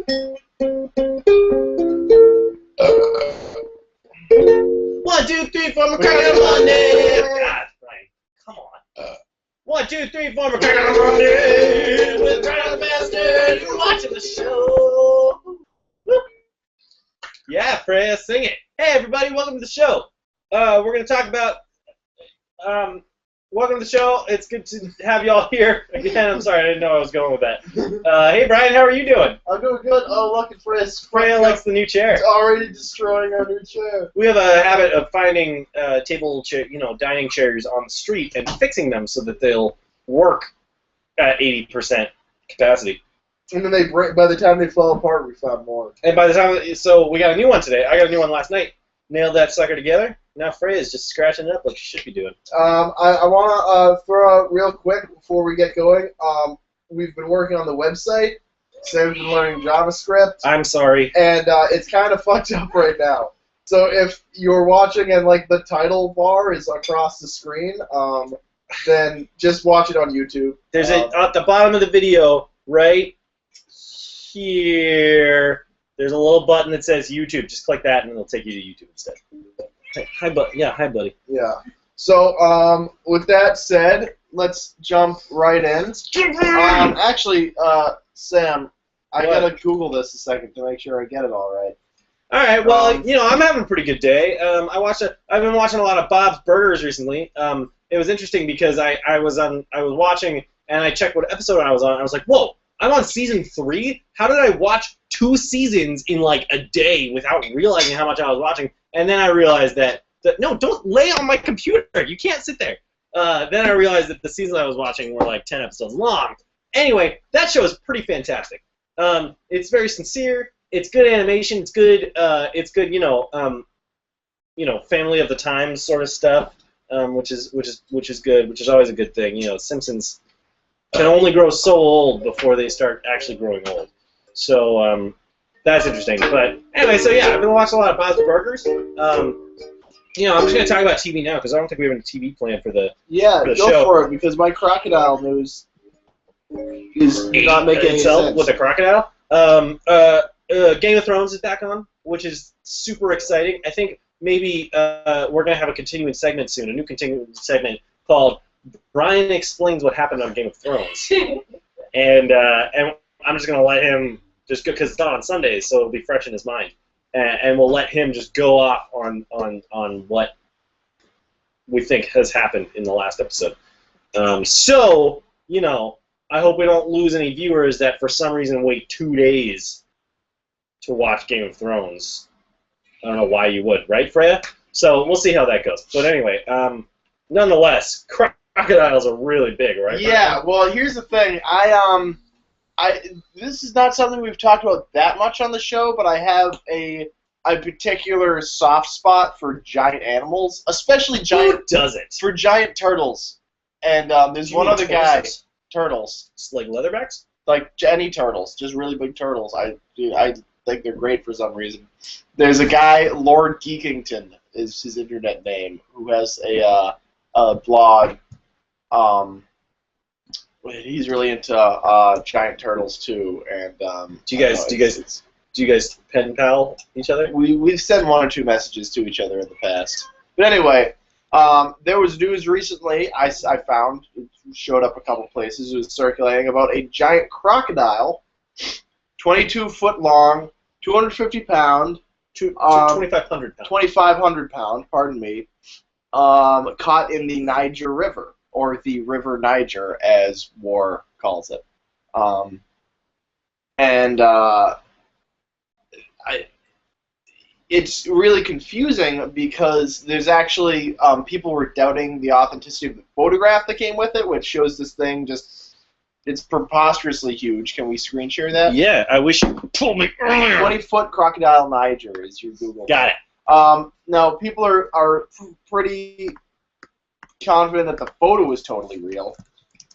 1, 2, 3, 4, we're cracking on Monday. God, Brian, come on. 1, 2, 3, 4, we're cracking on Monday. With Brian Bastard, you're watching the show. Woo. Yeah, Freya, sing it. Hey, everybody, welcome to the show. We're going to talk about, welcome to the show. It's good to have y'all here again. I'm sorry, I didn't know I was going with that. Hey, Brian, how are you doing? I'm doing good. Oh, look at Freya likes the new chair. It's already destroying our new chair. We have a habit of finding dining chairs on the street and fixing them so that they'll work at 80% capacity. And then they break. By the time they fall apart, we found more. And by the time, so we got a new one today. I got a new one last night. Nailed that sucker together. Now Freya's just scratching it up like she should be doing. I want to throw out real quick before we get going. We've been working on the website. Sam's been learning JavaScript. I'm sorry. And it's kind of fucked up right now. So if you're watching and like the title bar is across the screen, then just watch it on YouTube. There's at the bottom of the video, right here. There's a little button that says YouTube. Just click that, and it'll take you to YouTube instead. Hi, buddy. Yeah, hi, buddy. Yeah. So, with that said, let's jump right in. Actually, Sam, I gotta Google this a second to make sure I get it all right. All right. Well, I'm having a pretty good day. I've been watching a lot of Bob's Burgers recently. It was interesting because I was watching and I checked what episode I was on. And I was like, whoa. I'm on season 3? How did I watch 2 seasons in like a day without realizing how much I was watching? And then I realized that no, don't lay on my computer. You can't sit there. Then I realized that the seasons I was watching were like 10 episodes long. Anyway, that show is pretty fantastic. It's very sincere. It's good animation. It's good. Family of the Times sort of stuff, which is good. Which is always a good thing. Simpsons can only grow so old before they start actually growing old. So that's interesting. But anyway, so yeah, I've been watching a lot of Bob's Burgers. I'm just going to talk about TV now because I don't think we have any TV plan for the go show. For it because my Crocodile news is not making any sense. With a crocodile. Game of Thrones is back on, which is super exciting. I think maybe we're going to have a continuing segment soon, a new continuing segment called Brian Explains What Happened on Game of Thrones. and I'm just going to let him, just because it's not on Sundays, so it'll be fresh in his mind. And we'll let him just go off on what we think has happened in the last episode. I hope we don't lose any viewers that for some reason wait 2 days to watch Game of Thrones. I don't know why you would, right, Freya? So we'll see how that goes. But anyway, nonetheless, crocodiles are really big, right? Yeah, well, here's the thing. This is not something we've talked about that much on the show, but I have a particular soft spot for giant animals, especially giant. Who doesn't? For giant turtles. And there's one other guy. Turtles. Like leatherbacks? Like any turtles, just really big turtles. I think they're great for some reason. There's a guy, Lord Geekington is his internet name, who has a blog. He's really into giant turtles too, and do you guys pen pal each other? We've sent 1 or 2 messages to each other in the past. But anyway, there was news recently I found, it showed up a couple places, it was circulating about a giant crocodile, 22 foot long, 250 pound, 2,500 pounds. 2,500 pound, pardon me, caught in the Niger River, or the River Niger, as War calls it. It's really confusing because there's actually people were doubting the authenticity of the photograph that came with it, which shows this thing it's preposterously huge. Can we screen share that? Yeah, I wish you told me earlier. 20-foot crocodile Niger is your Google. Got it. Now, people are pretty confident that the photo is totally real.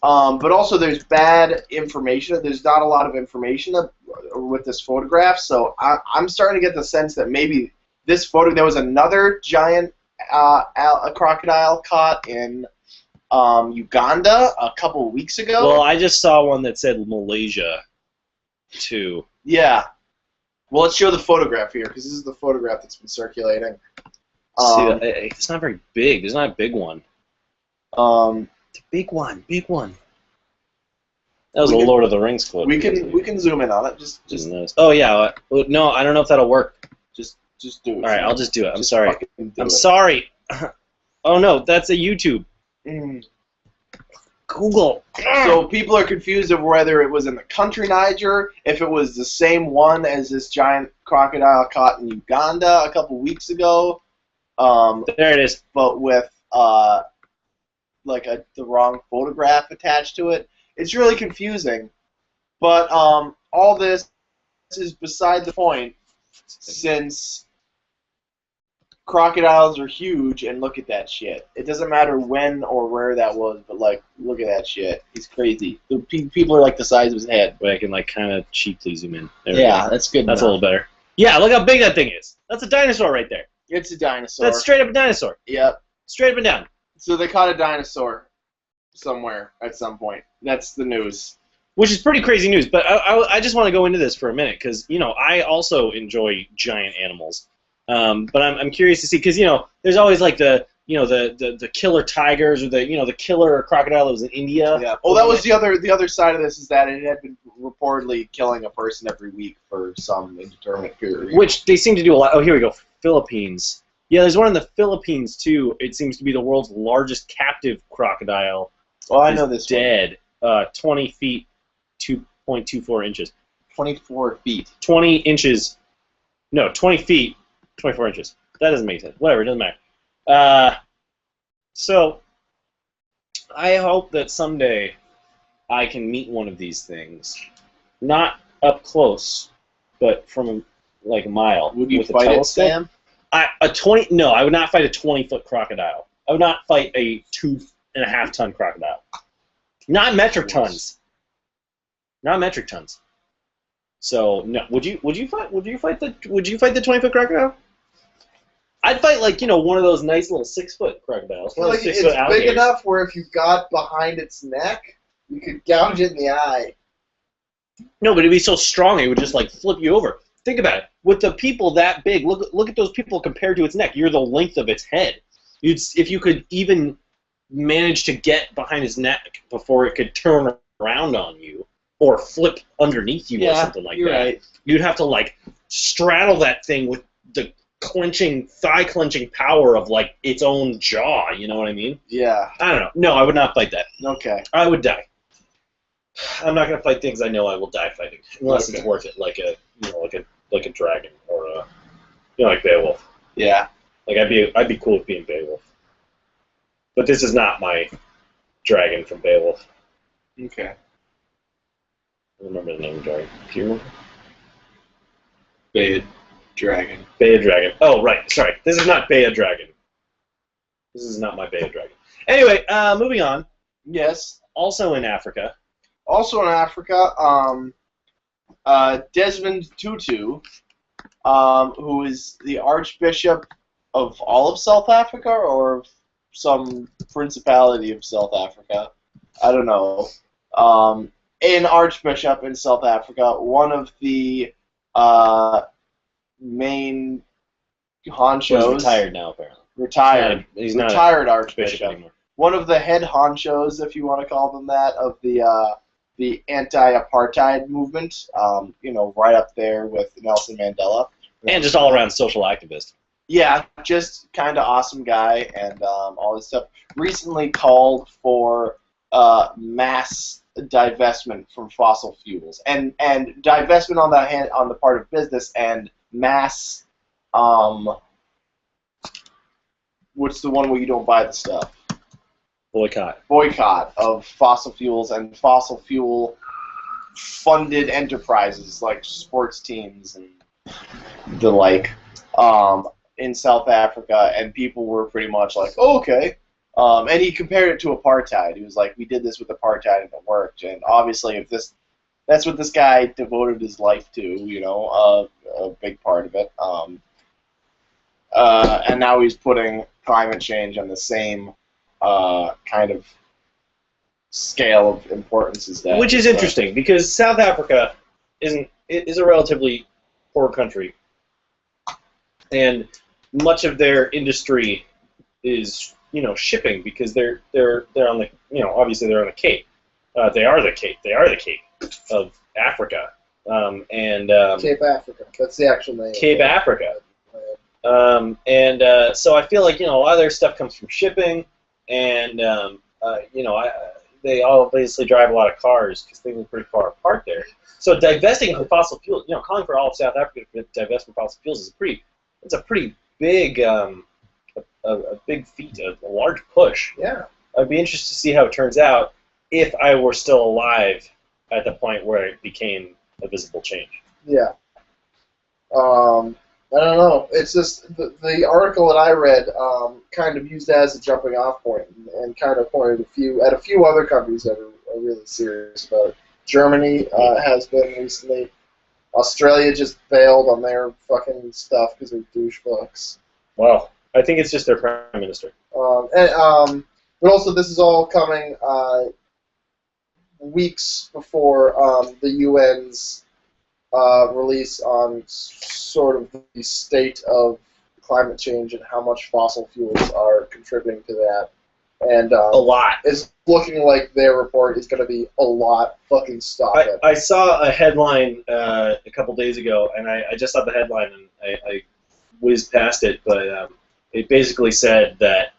But also there's bad information. There's not a lot of information with this photograph, so I'm starting to get the sense that maybe this photo, there was another giant a crocodile caught in Uganda a couple weeks ago. Well, I just saw one that said Malaysia, too. Yeah. Well, let's show the photograph here, because this is the photograph that's been circulating. See, it's not very big. There's not a big one. It's a big one. Big one. That was a Lord of the Rings quote. We can zoom in on it. Just. Oh yeah. No, I don't know if that'll work. Just do it. All right, I'll just do it. I'm sorry. Sorry. Oh no, that's a YouTube. Google. So people are confused of whether it was in the country Niger, if it was the same one as this giant crocodile caught in Uganda a couple weeks ago. There it is. But with like the wrong photograph attached to it. It's really confusing. But all this is beside the point, since crocodiles are huge, and look at that shit. It doesn't matter when or where that was, but like, look at that shit. He's crazy. The people are like the size of his head. Wait, I can like kind of cheaply zoom in. Yeah, that's good. That's a little better. Yeah, look how big that thing is. That's a dinosaur right there. It's a dinosaur. That's straight up a dinosaur. Yep. Straight up and down. So they caught a dinosaur somewhere at some point. That's the news. Which is pretty crazy news, but I just want to go into this for a minute because I also enjoy giant animals, but I'm curious to see because there's always like the killer tigers or the killer crocodile that was in India. Yeah. Oh, that was the other side of this is that it had been reportedly killing a person every week for some indeterminate period. Which they seem to do a lot. Oh, here we go. Philippines. Yeah, there's one in the Philippines too. It seems to be the world's largest captive crocodile. Oh, I know this. Dead. 20 feet. 2.24 inches. 24 feet. 20 inches. No, 20 feet, 24 inches. That doesn't make sense. Whatever, it doesn't matter. So, I hope that someday I can meet one of these things. Not up close, but from like a mile. Would you fight it, Sam? No, I would not fight a 20-foot crocodile. I would not fight a 2.5-ton crocodile. Not metric tons. Not metric tons. So no, would you fight the 20-foot crocodile? I'd fight like one of those nice little 6-foot crocodiles. Well, like it's big enough where if you got behind its neck, you could gouge it in the eye. No, but it'd be so strong it would just like flip you over. Think about it. With the people that big, look at those people compared to its neck. You're the length of its head. If you could even manage to get behind its neck before it could turn around on you. Or flip underneath you or something like that. Right. You'd have to like straddle that thing with the thigh clenching power of like its own jaw. You know what I mean? Yeah. I don't know. No, I would not fight that. Okay. I would die. I'm not gonna fight things I know I will die fighting unless it's worth it, like a dragon or like Beowulf. Yeah. Like I'd be cool with being Beowulf. But this is not my dragon from Beowulf. Okay. I remember the name of the dragon. Do you remember? Bayed Dragon. Bayed Dragon. Oh, right. Sorry. This is not Bayed Dragon. This is not my Bayed Dragon. Anyway, moving on. Yes. Also in Africa. Desmond Tutu, who is the Archbishop of all of South Africa or some principality of South Africa. I don't know. An archbishop in South Africa, one of the main honchos. He's retired now, apparently. Retired. He's not retired archbishop One of the head honchos, if you want to call them that, of the anti-apartheid movement. Right up there with Nelson Mandela. And just all around social activist. Yeah, just kind of awesome guy and all this stuff. Recently called for mass divestment from fossil fuels and divestment on the part of business and mass what's the one where you don't buy the stuff? Boycott of fossil fuels and fossil fuel funded enterprises like sports teams and the like in South Africa, and people were pretty much like, oh, okay. And he compared it to apartheid. He was like, we did this with apartheid and it worked. And obviously, that's what this guy devoted his life to, a big part of it. And now he's putting climate change on the same kind of scale of importance as that. Which is interesting, because South Africa is a relatively poor country, and much of their industry is shipping because they're on the obviously they're on the Cape. They are the Cape. They are the Cape of Africa. Cape Africa. That's the actual name. Cape Africa. So I feel like a lot of their stuff comes from shipping, and they all basically drive a lot of cars because things are pretty far apart there. So divesting from fossil fuels, calling for all of South Africa to divest from fossil fuels is a pretty big a big feat, a large push. Yeah. I'd be interested to see how it turns out if I were still alive at the point where it became a visible change. Yeah. I don't know. It's just the article that I read kind of used that as a jumping off point and kind of pointed at a few other countries that are really serious about it. Germany has been recently. Australia just bailed on their fucking stuff because they're douchebugs. Well, I think it's just their prime minister. But also, this is all coming weeks before the UN's release on sort of the state of climate change and how much fossil fuels are contributing to that. And a lot. It's looking like their report is going to be a lot. Fucking stop it. I saw a headline a couple days ago, and I just saw the headline, and I whizzed past it, but it basically said that,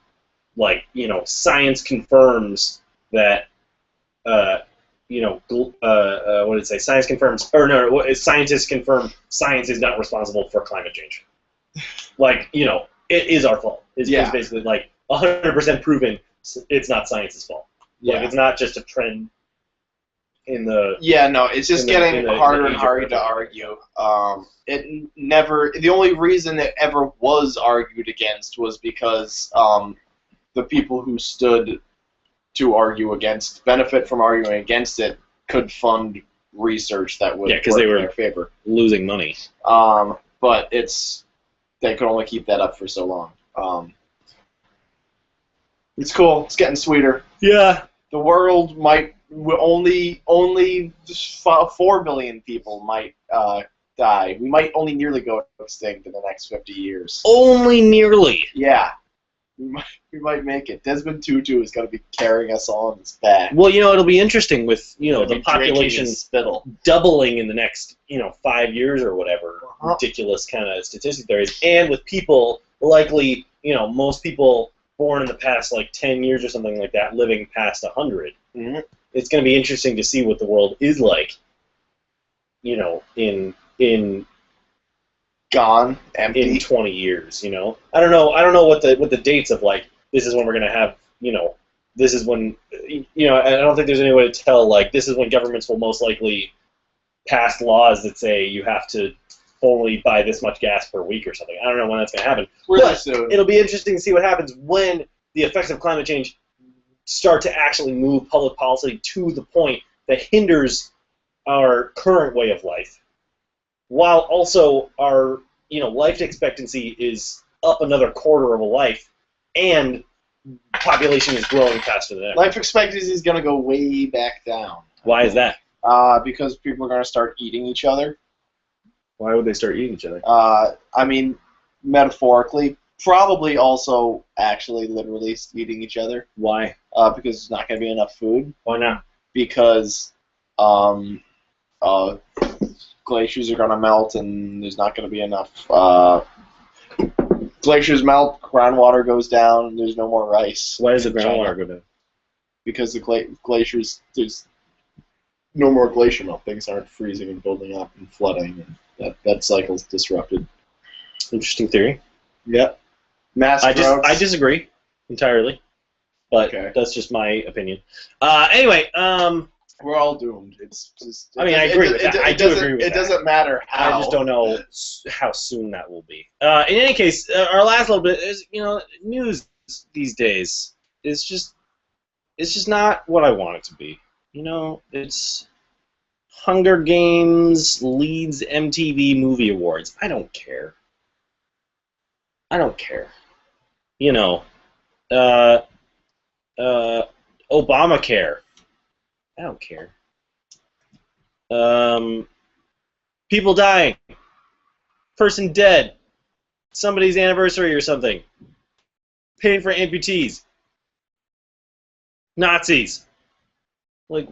science confirms that, what did it say? Science confirms, or no, scientists confirm science is not responsible for climate change. It is our fault. It's basically 100% proven it's not science's fault. Yeah. It's not just a trend in the... Yeah, no, it's just getting harder and harder to argue. The only reason it ever was argued against was because the people who stood to argue against, benefit from arguing against it, could fund research that would work they were in their favor. Losing money. But they could only keep that up for so long. It's cool. It's getting sweeter. Yeah. The world might only 4 billion people might die. We might only nearly go extinct in the next 50 years. Only nearly. Yeah. We might make it. Desmond Tutu is going to be carrying us all on his back. Well, it'll be interesting with, the population spittle doubling in the next, 5 years or whatever ridiculous kind of statistic there is. And with people likely, most people born in the past 10 years or something like that living past 100. Mm-hmm. It's going to be interesting to see what the world is like, in gone, empty. In 20 years, I don't know what the dates of this is when we're going to have, this is when, I don't think there's any way to tell, this is when governments will most likely pass laws that say you have to only buy this much gas per week or something. I don't know when that's going to happen. Really soon. It'll be interesting to see what happens when the effects of climate change start to actually move public policy to the point that hinders our current way of life, while also our life expectancy is up another quarter of a life, and population is growing faster than ever. Life expectancy is going to go way back down. Why is that? Because people are going to start eating each other. Why would they start eating each other? I mean, metaphorically, probably also actually literally eating each other. Why? Because there's not going to be enough food. Why not? Because glaciers are going to melt and there's not going to be enough. Glaciers melt, groundwater goes down, there's no more ice. Why does the groundwater go down? Because the glaciers, there's no more glacier melt. Things aren't freezing and building up and flooding, and that cycle's disrupted. Interesting theory. Yep. I disagree entirely, but that's just my opinion. Anyway, we're all doomed. It's just. I agree with that. I do agree with that. It doesn't matter how. I just don't know how soon that will be. In any case, our last little bit is, news these days is just not what I want it to be. It's Hunger Games leads MTV Movie Awards. I don't care. Obamacare. I don't care. People dying. person dead, somebody's anniversary or something, paying for amputees, Nazis. Like,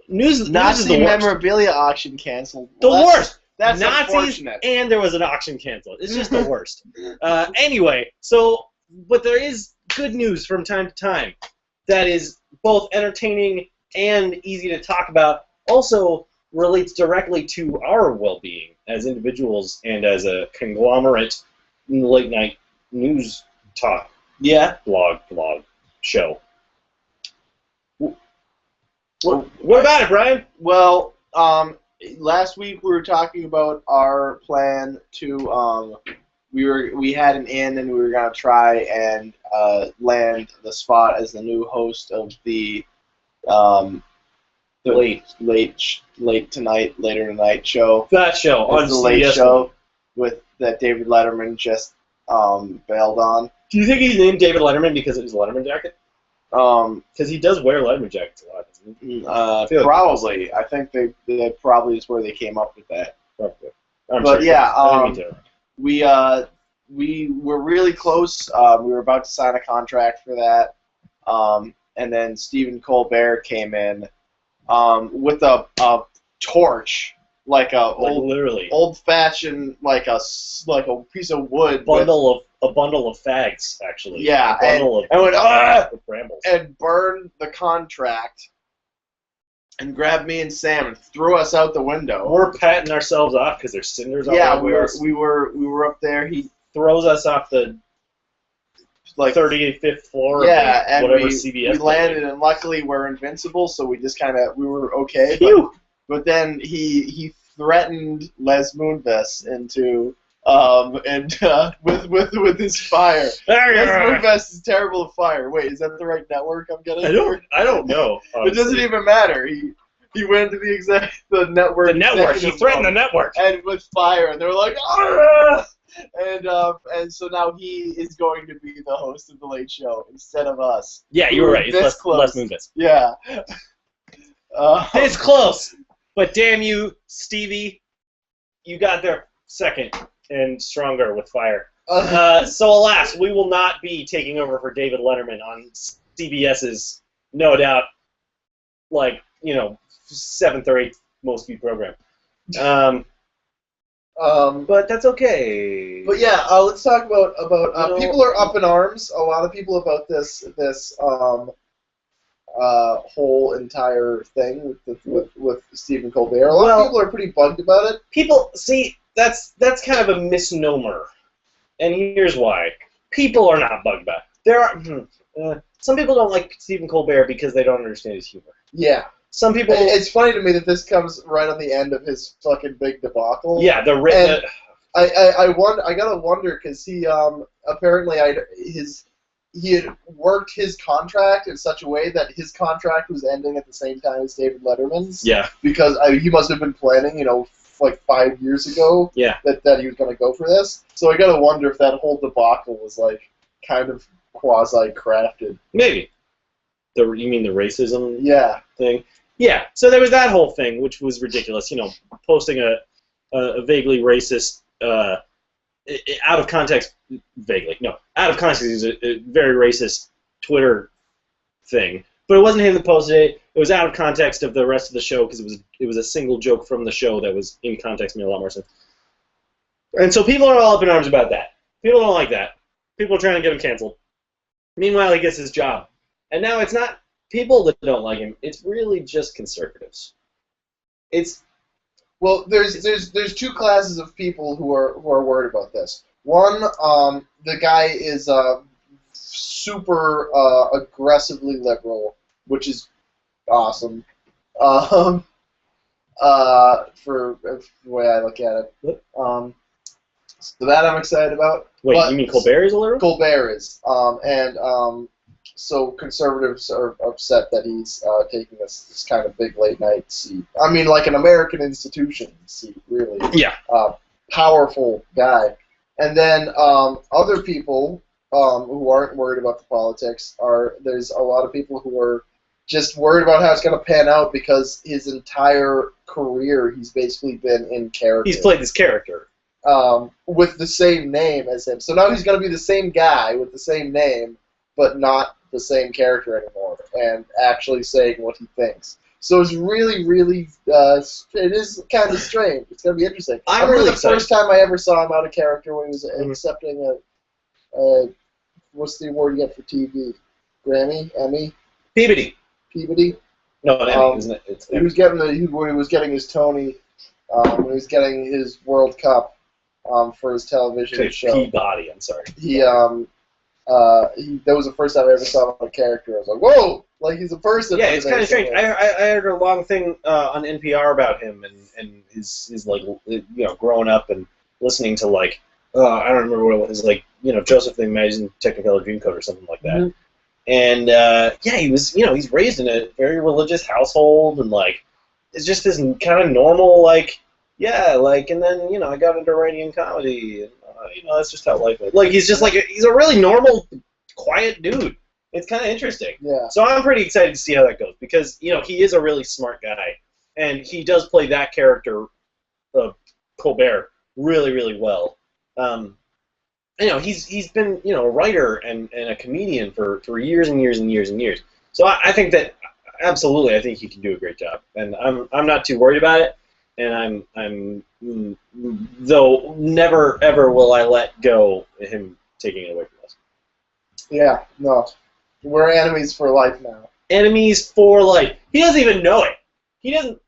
news is Nazi the worst. memorabilia auction canceled. The worst. That's Nazis, unfortunate. and there was an auction canceled. It's just the worst. Anyway, but there is good news from time to time that is both entertaining and easy to talk about. Also relates directly to our well-being as individuals and as a conglomerate late-night news talk. Yeah. Blog show. What about it, Brian? Well, last week we were talking about our plan to we had an inn and we were gonna try and land the spot as the new host of the later tonight show. That show on the CBS late show with that David Letterman just bailed on. Do you think he's named David Letterman because of his Letterman jacket? Because he does wear Letterman jackets a lot, doesn't he? Probably. I think they probably is where they came up with that. Probably. But yeah, we were really close. We were about to sign a contract for that, and then Stephen Colbert came in with a torch, like a old-fashioned, like a piece of wood. A bundle of fags, actually. Yeah, and burned the contract, and grabbed me and Sam and threw us out the window. We're patting ourselves off because there's cinders all over us. we were up there. He throws us off the 35th floor. Yeah, of whatever CBS. We landed, and luckily we're invincible, so we just we were okay. But then he threatened Les Moonves into. With his fire. Les Moonves is terrible at fire. Wait, is that the right network I'm getting? I don't know. It doesn't even matter. He went to the network. The network. He threatened the network. And with fire, and they're like, ah! And so now he is going to be the host of the Late Show instead of us. Yeah, you were right. It's Les Moonves. Yeah. It's close, but damn you, Stevie, you got there second. And stronger with fire. So alas, we will not be taking over for David Letterman on CBS's, no doubt, 7th or 8th most viewed program. But that's okay. But yeah, let's talk about people are up in arms. A lot of people about this whole entire thing with Stephen Colbert. A lot of people are pretty bugged about it. People see. That's kind of a misnomer, and here's why. People are not bugged by it. There are some people don't like Stephen Colbert because they don't understand his humor. Yeah. Some people. It's funny to me that this comes right on the end of his fucking big debacle. Yeah, I gotta wonder because he apparently he had worked his contract in such a way that his contract was ending at the same time as David Letterman's. Yeah. Because he must have been planning, 5 years ago. Yeah. That he was going to go for this. So I gotta wonder if that whole debacle was kind of quasi-crafted. Maybe. You mean the racism thing? Yeah. So there was that whole thing, which was ridiculous. Posting a vaguely racist, out of context, out of context is a very racist Twitter thing. But it wasn't him that posted it. It was out of context of the rest of the show because it was a single joke from the show that was in context made a lot more sense. And so people are all up in arms about that. People don't like that. People are trying to get him canceled. Meanwhile, he gets his job. And now it's not people that don't like him. It's really just conservatives. There's two classes of people who are worried about this. One, the guy is super aggressively liberal, which is awesome. For the way I look at it. So that I'm excited about. Wait, you mean Colbert is a liberal? Colbert is. So conservatives are upset that he's taking this kind of big late night seat. I mean, like an American institution seat, really. Yeah. Powerful guy. And then other people who aren't worried about the politics there's a lot of people who are just worried about how it's going to pan out because his entire career he's basically been in character. He's played this character. with the same name as him. So now he's going to be the same guy with the same name, but not the same character anymore, and actually saying what he thinks. So it's really, really, it is kind of strange. It's going to be interesting. I remember the first time I ever saw him out of character when he was accepting what's the award you get for TV? Grammy? Emmy? Peabody. Peabody? No, an Emmy, isn't it? He was getting when he was getting his Tony, when he was getting his World Cup for his television show. Peabody, I'm sorry. That was the first time I ever saw him on a character. I was like, whoa! Like, he's a person. Yeah, it's kind of strange. I heard a long thing on NPR about him and his like, you know, growing up and listening to, like, I don't remember what it was, like, you know, Joseph the Amazing Technicolor Dreamcoat or something like that. Mm-hmm. And, yeah, he was, you know, he's raised in a very religious household, and, like, it's just this kind of normal, like, yeah, like, and then, you know, I got into writing and comedy, and, you know, that's just how life is. Like, he's just, like, he's a really normal, quiet dude. It's kind of interesting. Yeah. So I'm pretty excited to see how that goes, because, you know, he is a really smart guy, and he does play that character, Colbert, really, really well. You know, he's been, you know, a writer and a comedian for years and years and years and years. So I think that, absolutely, I think he can do a great job, and I'm not too worried about it. And I'm though never ever will I let go of him taking it away from us. Yeah, no, we're enemies for life now. Enemies for life. He doesn't even know it. He doesn't.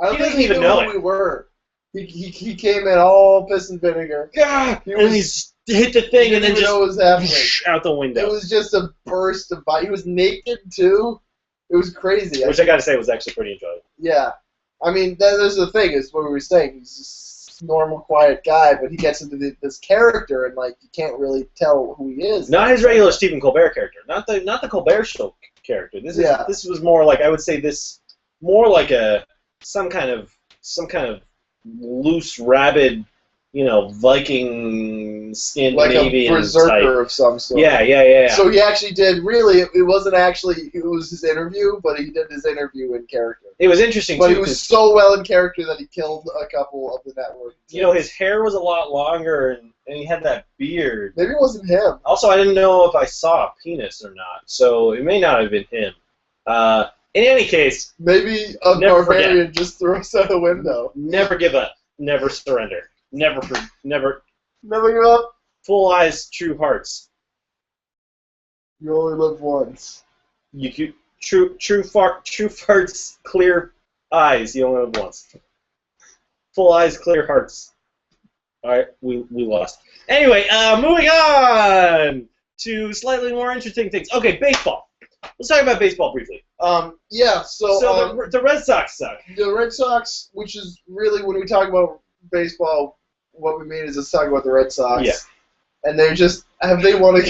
I don't think he even know who we were. He came in all piss and vinegar. God, he's hit the thing and then just know what was happening. Out the window. It was just a burst of body. He was naked too. It was crazy. Which I gotta say was actually pretty enjoyable. Yeah. I mean, that's the thing, is what we were saying. He's just a normal, quiet guy, but he gets into this character, and, like, you can't really tell who he is. Not his regular Stephen Colbert character. Not the Colbert Show character. This was more like, I would say this, more like some kind of loose, rabid, you know, Viking, Scandinavian, like a berserker type of some sort. Yeah. So he actually did, really, it wasn't actually, it was his interview, but he did his interview in character. It was interesting, but too. But he was so well in character that he killed a couple of the network. You know, his hair was a lot longer, and he had that beard. Maybe it wasn't him. Also, I didn't know if I saw a penis or not, so it may not have been him. In any case, maybe a barbarian just threw us out the window. Never give up. Never surrender. Never give up. Full eyes, true hearts. You only live once. True farts, clear eyes. You only live once. Full eyes, clear hearts. All right, we lost. Anyway, moving on to slightly more interesting things. Okay, baseball. Let's talk about baseball briefly. Yeah. So the Red Sox suck. The Red Sox, which is really, when we talk about baseball, what we mean is just talking about the Red Sox. Yeah. And they're just, have they won a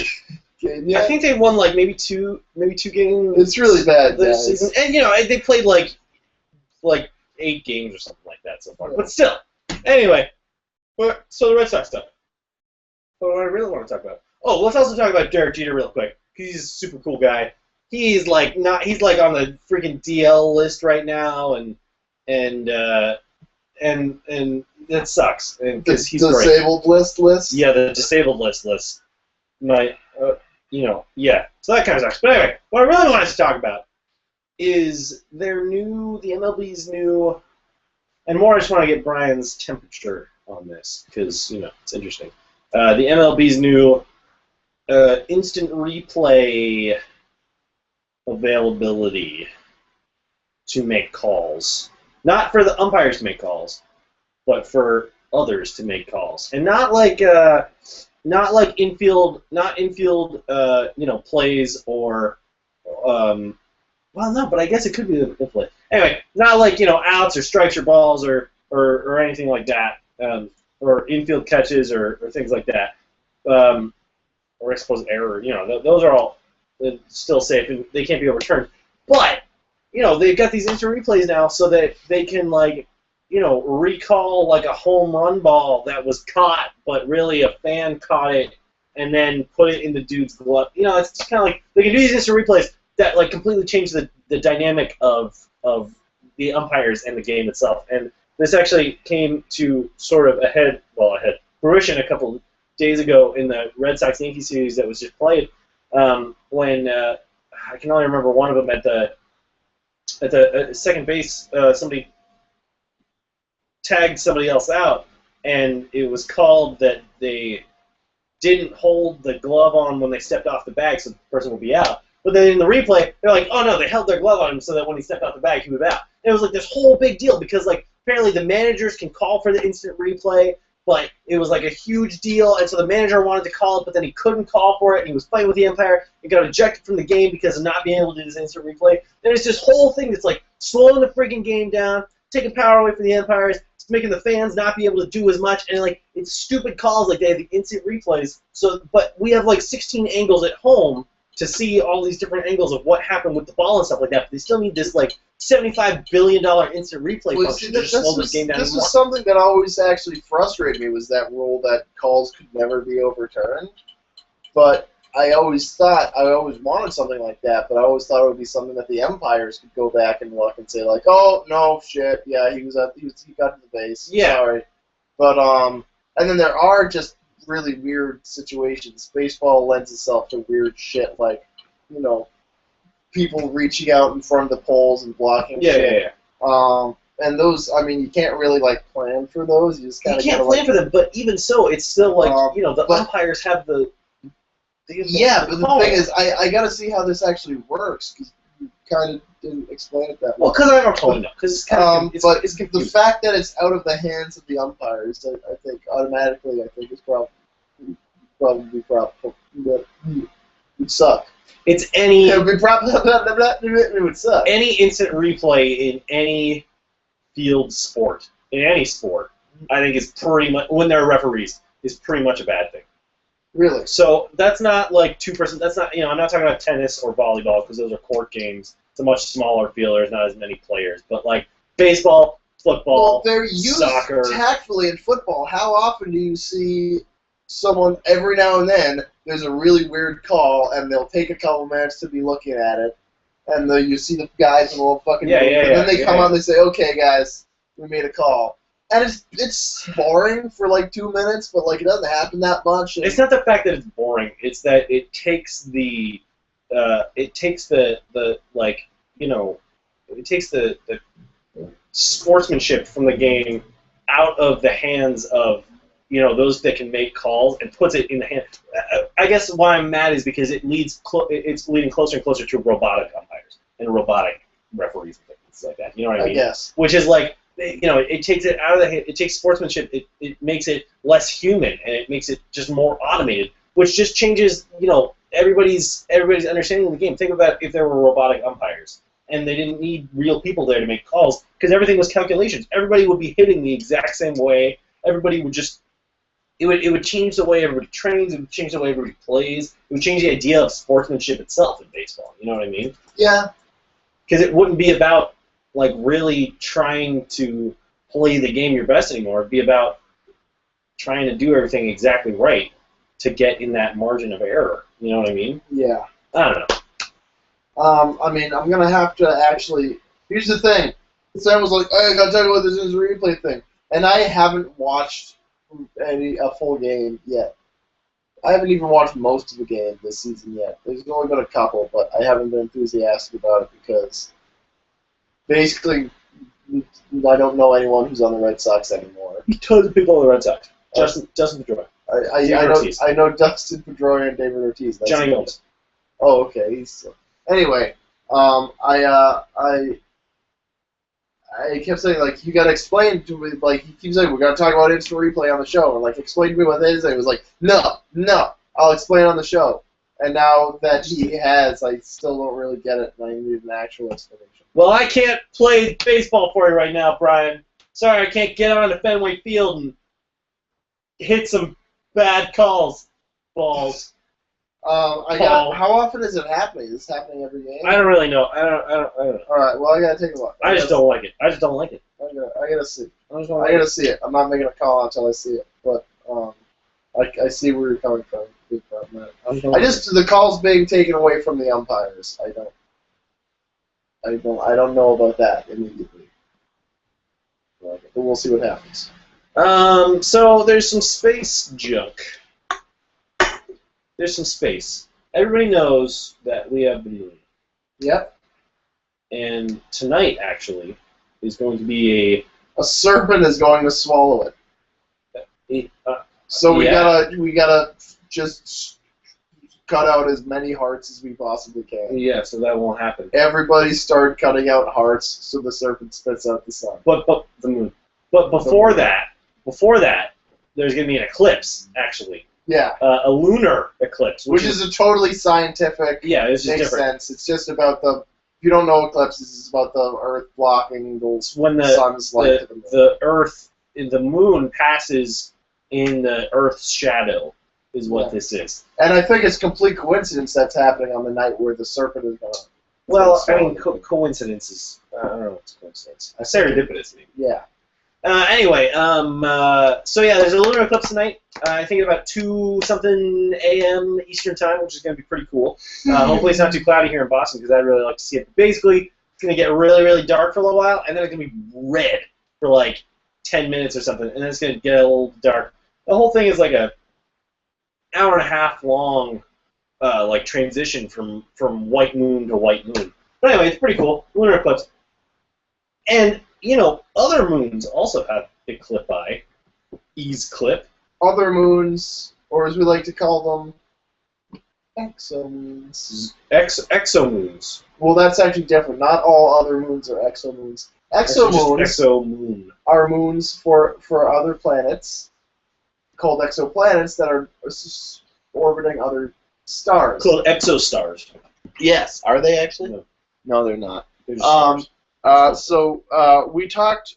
game yet? I think they won like maybe two games. It's really bad this season. And you know, they played like 8 games or something like that so far. Yeah. But still. Anyway, so the Red Sox stuff. What do I really want to talk about? Oh, let's also talk about Derek Jeter real quick, because he's a super cool guy. He's like on the freaking DL list right now, and that sucks. Because he's disabled great. list. Yeah, the disabled list. Yeah. So that kind of sucks. But anyway, what I really wanted to talk about is the MLB's new, and more I just want to get Brian's temperature on this, because, you know, it's interesting. The MLB's new instant replay availability to make calls. Not for the umpires to make calls, but for others to make calls. And not like infield plays or well, no, but I guess it could be the play. Anyway, not like, outs or strikes or balls or anything like that, or infield catches or things like that, or I suppose error. Those are all still safe and they can't be overturned. But they've got these instant replays now, so that they can recall like a home run ball that was caught, but really a fan caught it and then put it in the dude's glove. It's just kind of like they can do these instant replays that like completely change the dynamic of the umpires and the game itself. And this actually came to sort of a head. fruition a couple days ago in the Red Sox-Yankees series that was just played, when I can only remember one of them at the second base, somebody tagged somebody else out, and it was called that they didn't hold the glove on when they stepped off the bag, so the person would be out. But then in the replay, they're like, oh no, they held their glove on him so that when he stepped off the bag, he was out. And it was like this whole big deal because like apparently the managers can call for the instant replay, but it was like a huge deal, and so the manager wanted to call it, but then he couldn't call for it, and he was fighting with the umpire, and got ejected from the game because of not being able to do this instant replay. And it's this whole thing that's like slowing the freaking game down, taking power away from the umpires, making the fans not be able to do as much, and like it's stupid calls like they have the instant replays. So, but we have like 16 angles at home to see all these different angles of what happened with the ball and stuff like that. But they still need this like $75 billion instant replay function to just slow this game down. This is something that always actually frustrated me, was that rule that calls could never be overturned. But I always wanted something like that, but I always thought it would be something that the umpires could go back and look and say like, oh no, shit, yeah, he got to the base. Yeah. Sorry. But and then there are just really weird situations. Baseball lends itself to weird shit, like, you know, people reaching out in front of the poles and blocking shit. Yeah. And those, I mean, you can't really like plan for those. You just kind of can't plan for them, but even so, it's still like the umpires have the. Yeah, but the thing is, I got to see how this actually works, because you kind of didn't explain it that well. Well, because I don't totally know. Because it's kind of but the fact that it's out of the hands of the umpires, I think automatically, is probably would suck. It's any. It would suck. Any instant replay in any field sport, in any sport, I think is pretty much, when there are referees, is pretty much a bad thing. Really? So that's not like 2%. That's not, I'm not talking about tennis or volleyball because those are court games. It's a much smaller field. There's not as many players. But like baseball, football, they're used soccer. Tactfully in football. How often do you see someone, every now and then, there's a really weird call, and they'll take a couple minutes to be looking at it, and you see the guys in a little fucking room, and then they come out and they say, okay, guys, we made a call. And it's boring for like 2 minutes, but like it doesn't happen that much. It's not the fact that it's boring. It's that it takes the sportsmanship from the game out of the hands of those that can make calls and puts it in the hand. I guess why I'm mad is because it's leading closer and closer to robotic umpires and robotic referees and things like that. You know what I mean? I guess. Which is like. It takes it out of the hand. It takes sportsmanship. It makes it less human, and it makes it just more automated, which just changes, everybody's understanding of the game. Think about if there were robotic umpires, and they didn't need real people there to make calls, because everything was calculations. Everybody would be hitting the exact same way. Everybody would just, it would change the way everybody trains. It would change the way everybody plays. It would change the idea of sportsmanship itself in baseball. You know what I mean? Yeah. Because it wouldn't be about like really trying to play the game your best anymore. It'd be about trying to do everything exactly right to get in that margin of error. You know what I mean? Yeah. I don't know. I mean, I'm gonna have to actually. Here's the thing. Sam was like, "Hey, I gotta tell you what this is a replay thing," and I haven't watched a full game yet. I haven't even watched most of the game this season yet. There's only been a couple, but I haven't been enthusiastic about it because. Basically, I don't know anyone who's on the Red Sox anymore. Tons of people on the Red Sox. Justin Pedroia. I know Dustin Pedroia and David Ortiz. That's Johnny Gomes. Oh, okay. Anyway, I kept saying, like, you gotta explain to me, like, he keeps saying, we're gonna talk about instant replay on the show, and like, explain to me what that is. And he was like, no, I'll explain on the show. And now that he has, I still don't really get it, and I need an actual explanation. Well, I can't play baseball for you right now, Brian. Sorry, I can't get on to Fenway Field and hit some bad balls. How often is it happening? Is this happening every game? I don't really know. I don't know. All right, well, I gotta take a look. I just don't like it. I gotta see. I gotta see it. I'm not making a call until I see it, but I see where you're coming from. The call's being taken away from the umpires. I don't know about that immediately. But we'll see what happens. So there's some space junk. There's some space. Everybody knows that we have the moon. Yep. And tonight, actually, is going to be A serpent is going to swallow it. So we gotta just cut out as many hearts as we possibly can. Yeah, so that won't happen. Everybody start cutting out hearts so the serpent spits out the sun. But the moon. But before that, there's going to be an eclipse, actually. Yeah. A lunar eclipse. Which is a totally scientific. Yeah, it's just makes different. sense. It's just about the. If you don't know eclipses, it's about the Earth blocking the When sun's light to the moon. the Earth, the moon passes in the Earth's shadow, is what this is. And I think it's complete coincidence that's happening on the night where the serpent is going. Well, I mean, coincidences. I don't know what's coincidence. Serendipity. Yeah. Anyway, so yeah, there's a lunar eclipse tonight. I think at about 2-something a.m. Eastern time, which is going to be pretty cool. Hopefully it's not too cloudy here in Boston because I'd really like to see it. But basically, it's going to get really, really dark for a little while, and then it's going to be red for like 10 minutes or something, and then it's going to get a little dark. The whole thing is like a hour-and-a-half long like transition from white moon to white moon. But anyway, it's pretty cool. Lunar eclipse. And you know, other moons also have eclipsi. Clip. Other moons, or as we like to call them, exomoons. Exomoons. Well, that's actually different. Not all other moons are exomoons. Exomoon are moons for other planets, called exoplanets, that are orbiting other stars. Called exostars. Yes. Are they actually? No. No, they're not. They're just stars. So we talked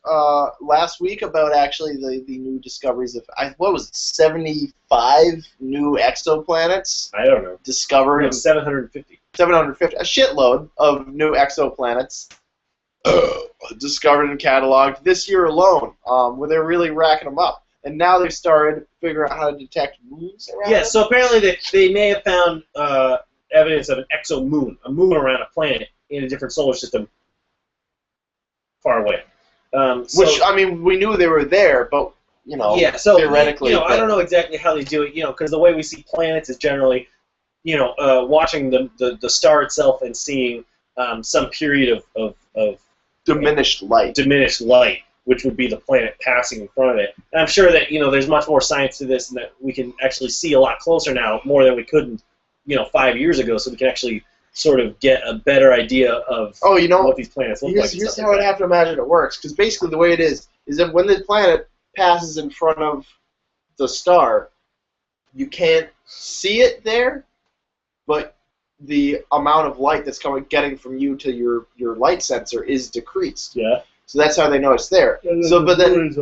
last week about actually the new discoveries of what was it, 75 new exoplanets? I don't know. Discovered. No, 750. 750, a shitload of new exoplanets discovered and cataloged this year alone, where they're really racking them up. And now they've started figuring out how to detect moons around them. So apparently they may have found evidence of an exomoon, a moon around a planet in a different solar system far away. Which, I mean, we knew they were there, but, you know, theoretically. You know, I don't know exactly how they do it, you know, because the way we see planets is generally, you know, watching the star itself and seeing some period of diminished light. Diminished light, which would be the planet passing in front of it. And I'm sure that, you know, there's much more science to this and that we can actually see a lot closer now, more than we could, you know, 5 years ago, so we can actually sort of get a better idea of what these planets look like. Here's how I'd have to imagine it works, because basically the way it is that when the planet passes in front of the star, you can't see it there, but the amount of light that's getting from you to your light sensor is decreased. Yeah. So that's how they know it's there. So but then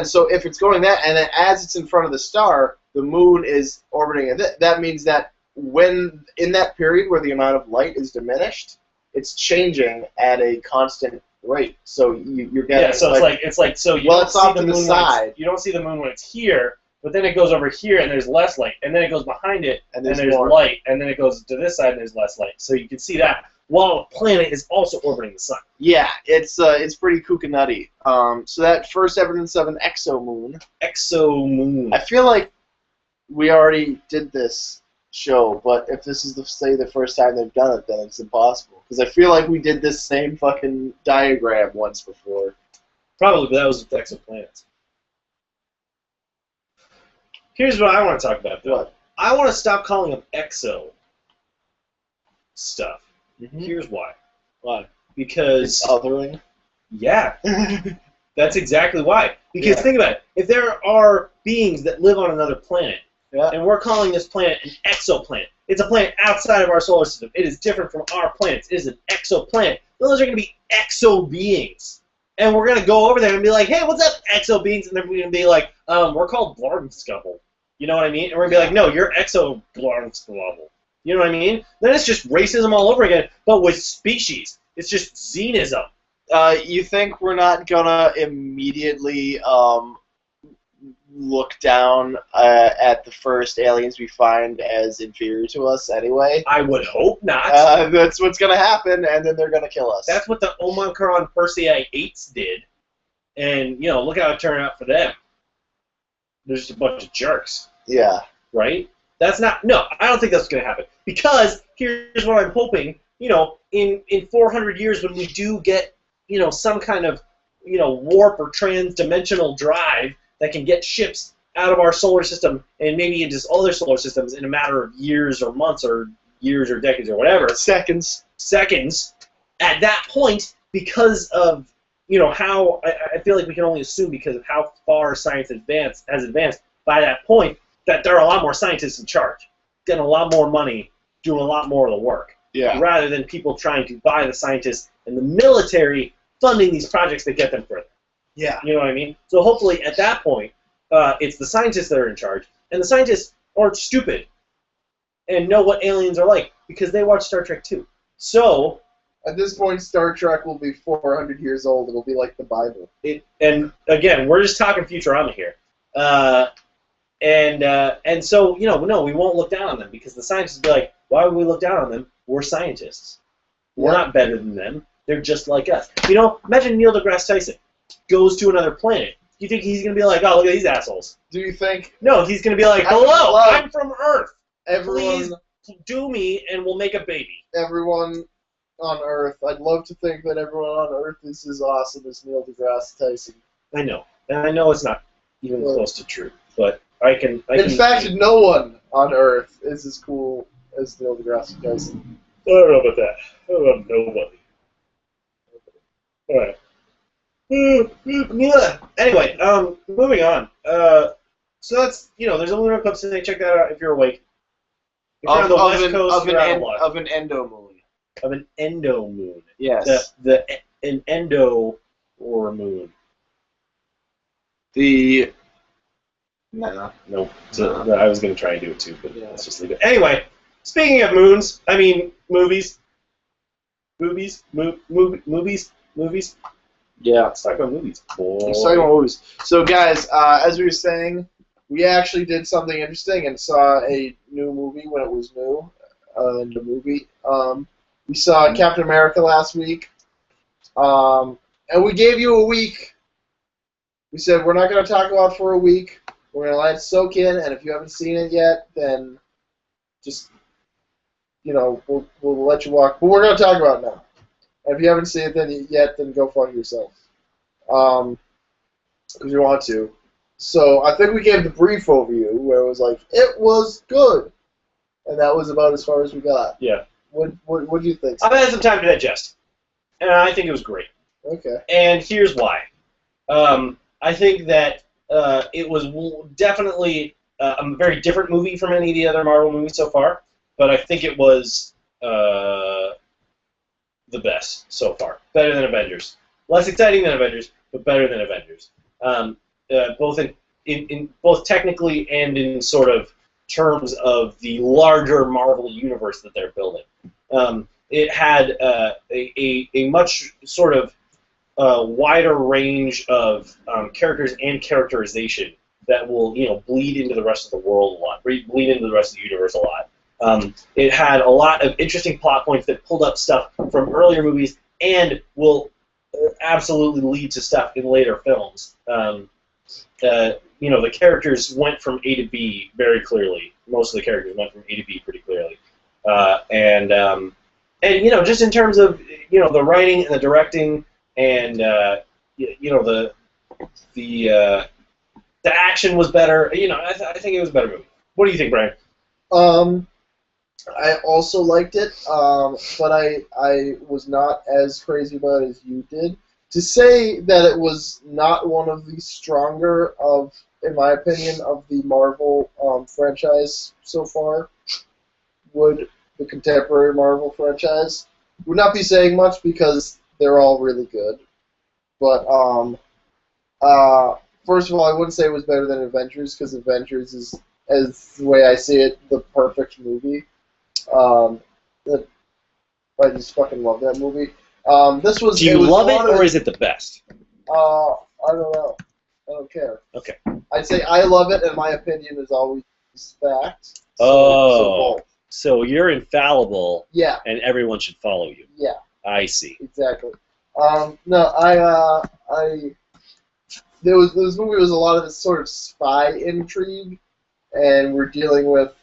so if it's going that, and then as it's in front of the star, the moon is orbiting it. That means that when in that period where the amount of light is diminished, it's changing at a constant rate. So you're getting so it's like so you don't see the moon you don't see the moon when it's here, but then it goes over here and there's less light, and then it goes behind it and there's light, and then it goes to this side and there's less light. So you can see that while the planet is also orbiting the sun. Yeah, it's pretty kooky-nutty. So that first evidence of an exomoon. Exomoon. I feel like we already did this show, but if this is the first time they've done it, then it's impossible. Because I feel like we did this same fucking diagram once before. Probably, but that was with exoplanets. Here's what I want to talk about, though. What? I want to stop calling them exo stuff. Mm-hmm. Here's why. Why? Because it's othering. Yeah. That's exactly why. Because think about it. If there are beings that live on another planet, and we're calling this planet an exoplanet, it's a planet outside of our solar system. It is different from our planets. It is an exoplanet. Those are going to be exo beings. And we're going to go over there and be like, hey, what's up, exo beings? And then we're going to be like, we're called Blarnscubble. You know what I mean? And we're going to be like, no, you're exo Blarnscubble. You know what I mean? Then it's just racism all over again, but with species. It's just xenism. You think we're not going to immediately look down at the first aliens we find as inferior to us anyway? I would hope not. That's what's going to happen, and then they're going to kill us. That's what the Omicron Persei 8s did. And, look how it turned out for them. They're just a bunch of jerks. Yeah. Right? That's not... No, I don't think that's going to happen. Because here's what I'm hoping. In 400 years when we do get, some kind of, warp or trans-dimensional drive that can get ships out of our solar system and maybe into other solar systems in a matter of years or months or years or decades or whatever. Seconds. At that point, because of how I feel like we can only assume because of how far science has advanced by that point that there are a lot more scientists in charge, getting a lot more money, doing a lot more of the work, rather than people trying to buy the scientists and the military funding these projects that get them further. Yeah. You know what I mean? So hopefully at that point, it's the scientists that are in charge, and the scientists aren't stupid and know what aliens are like because they watch Star Trek too. So at this point, Star Trek will be 400 years old. It'll be like the Bible. And again, we're just talking Futurama here. And so, no, we won't look down on them because the scientists will be like, why would we look down on them? We're scientists. We're not better than them. They're just like us. Imagine Neil deGrasse Tyson goes to another planet. Do you think he's going to be like, oh, look at these assholes? Do you think? No, he's going to be like, hello, I'm from Earth. Everyone, please do me and we'll make a baby. Everyone on Earth. I'd love to think that everyone on Earth is as awesome as Neil deGrasse Tyson. I know. And I know it's not even close to true. But I can. In fact, no one on Earth is as cool as Neil deGrasse Tyson. I don't know about that. I don't know nobody. All right. Anyway, moving on. So that's there's a lunar eclipse today. Check that out if you're awake. If you're on the west coast, of an endo moon. Of an endo moon. Yes. An endo or moon. No. So, I was going to try and do it too, but let's just leave it. Anyway, speaking of moons, movies. Movies. Yeah, let's talk about movies. Let's talk about movies. So, guys, as we were saying, we actually did something interesting and saw a new movie when it was new in the movie. We saw Captain America last week, and we gave you a week. We said we're not going to talk about it for a week. We're going to let it soak in, and if you haven't seen it yet, then just, we'll let you walk. But we're going to talk about it now. And if you haven't seen it yet, then go fuck yourself. Because you want to. So I think we gave the brief overview where it was like, it was good. And that was about as far as we got. Yeah. What do you think? I've had some time to digest. And I think it was great. Okay. And here's why. I think that it was definitely a very different movie from any of the other Marvel movies so far. But I think it was the best so far. Better than Avengers. Less exciting than Avengers, but better than Avengers. Both in both technically and in sort of terms of the larger Marvel universe that they're building. It had a much sort of wider range of characters and characterization that will bleed into the rest of the world a lot, bleed into the rest of the universe a lot. It had a lot of interesting plot points that pulled up stuff from earlier movies and will absolutely lead to stuff in later films. The characters went from A to B very clearly. Most of the characters went from A to B pretty clearly. And just in terms of the writing and the directing and the action was better. I think it was a better movie. What do you think, Brian? I also liked it, but I was not as crazy about it as you did. To say that it was not one of the stronger of, in my opinion, of the Marvel franchise so far, the contemporary Marvel franchise, would not be saying much because they're all really good. But first of all, I wouldn't say it was better than Avengers because Avengers is, as the way I see it, the perfect movie. I just fucking love that movie. This was. Do you love it, or is it the best? I don't know. I don't care. Okay. I'd say I love it, and my opinion is always fact. So you're infallible. Yeah. And everyone should follow you. Yeah. I see. Exactly. No, I this movie was a lot of this sort of spy intrigue, and we're dealing with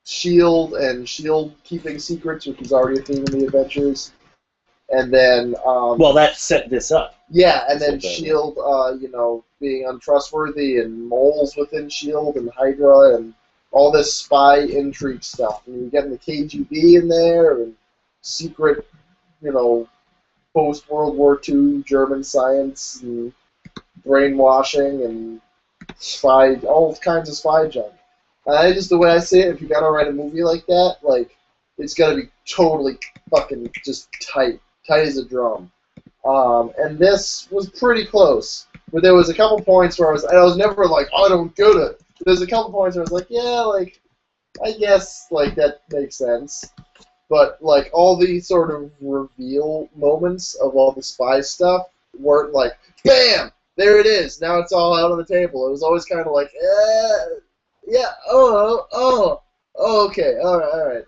Shield and Shield keeping secrets, which is already a theme in the Adventures, and then well, that set this up. Yeah, and then Shield, being untrustworthy, and moles within Shield and Hydra, and all this spy intrigue stuff. And you're getting the KGB in there, and secret, post-World War II German science, and brainwashing, and spy, all kinds of spy junk. Just the way I say it, if you gotta write a movie like that, it's gotta be totally fucking just tight as a drum. And this was pretty close. But there was a couple points where I was never like, oh, I don't get it. There's a couple points where I was like, yeah, I guess, that makes sense. But, all the sort of reveal moments of all the spy stuff weren't like, bam, there it is, now it's all out on the table. It was always kind of like, yeah, okay, all right.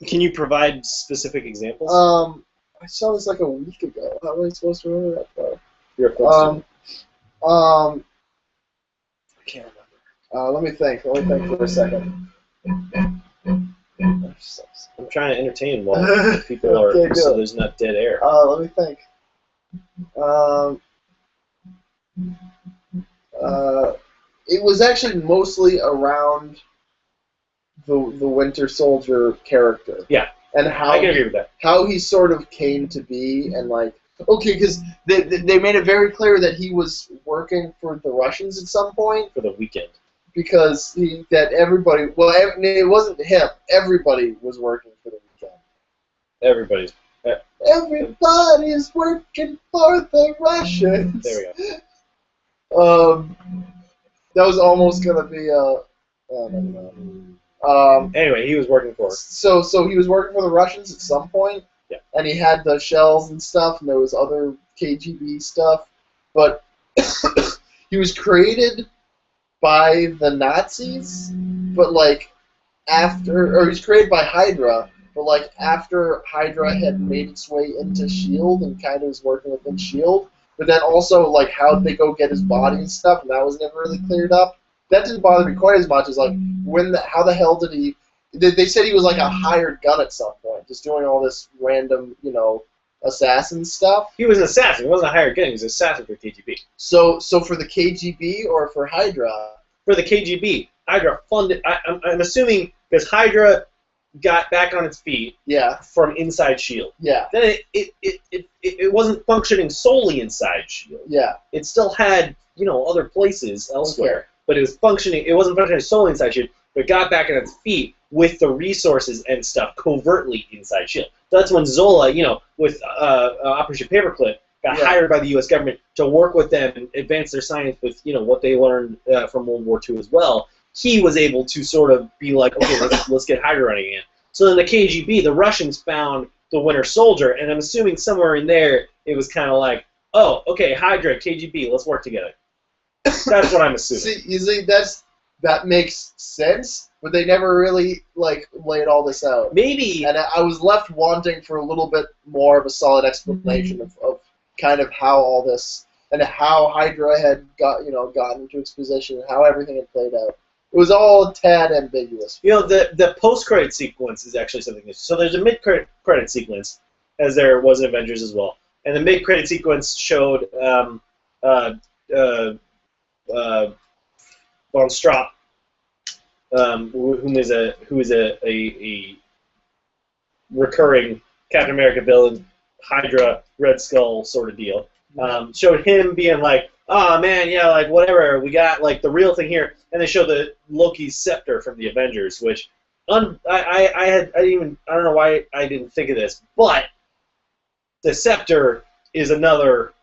Can you provide specific examples? I saw this like a week ago. How am I supposed to remember that far? You're close I can't remember. Let me think for a second. I'm trying to entertain while people are, okay, so there's not dead air. Let me think. It was actually mostly around the Winter Soldier character. Yeah. And how I can agree with that. How he sort of came to be, and because they made it very clear that he was working for the Russians at some point. For the weekend. Because everybody, well, it wasn't him. Everybody was working for the weekend. Everybody's working for the Russians. There we go. That was almost gonna be anyway, he was working for. So he was working for the Russians at some point. Yeah. And he had the shells and stuff, and there was other KGB stuff, but he was created by the Nazis, but he was created by Hydra, but after Hydra had made its way into S.H.I.E.L.D. and kind of was working within S.H.I.E.L.D., but then also how'd they go get his body and stuff, and that was never really cleared up. That didn't bother me quite as much as how the hell did he? They said he was a hired gun at some point, just doing all this random assassin stuff. He was an assassin. He wasn't a hired gun. He was an assassin for KGB. So for the KGB or for Hydra? For the KGB, Hydra funded. I'm assuming because Hydra got back on its feet. Yeah. From inside S.H.I.E.L.D. Yeah. Then it wasn't functioning solely inside S.H.I.E.L.D. Yeah. It still had other places elsewhere, okay. But it was functioning. It wasn't functioning solely inside S.H.I.E.L.D. But it got back on its feet with the resources and stuff covertly inside S.H.I.E.L.D. So that's when Zola, with Operation Paperclip, got hired by the U.S. government to work with them and advance their science with what they learned from World War II as well. He was able to sort of be like, okay, let's get Hydra running again. So then the KGB, the Russians found the Winter Soldier, and I'm assuming somewhere in there it was kind of like, oh, okay, Hydra, KGB, let's work together. That's what I'm assuming. See, that makes sense, but they never really laid all this out. Maybe. And I was left wanting for a little bit more of a solid explanation of kind of how all this and how Hydra had gotten into its position and how everything had played out. It was all a tad ambiguous. The post-credit sequence is actually something. So there's a mid-credit sequence, as there was in Avengers as well, and the mid-credit sequence showed von Straub, who is a recurring Captain America villain, Hydra, Red Skull sort of deal. Showed him being like, oh man, yeah, whatever, we got the real thing here, and they showed the Loki's scepter from the Avengers, which I don't know why I didn't think of this, but the scepter is another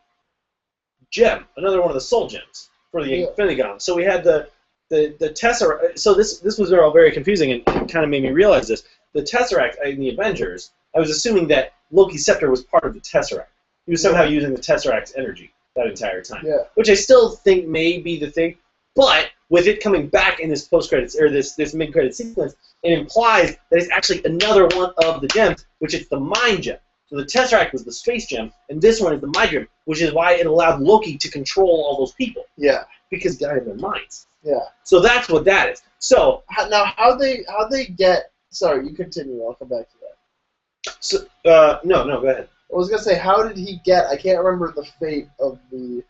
gem, another one of the soul gems for the Infinity Gauntlet. So we had the Tesseract. So this was all very confusing and kind of made me realize this. The Tesseract in the Avengers, I was assuming that Loki's scepter was part of the Tesseract. He was somehow using the Tesseract's energy that entire time, which I still think may be the thing. But with it coming back in this post-credits or this mid-credit sequence, it implies that it's actually another one of the gems, which is the Mind Gem. So the Tesseract was the space gem, and this one is the mind gem, which is why it allowed Loki to control all those people. Yeah. Because they got in their minds. Yeah. So that's what that is. So now, how they get? Sorry, you continue. I'll come back to that. So no, go ahead. I was gonna say, how did he get? I can't remember the fate of the.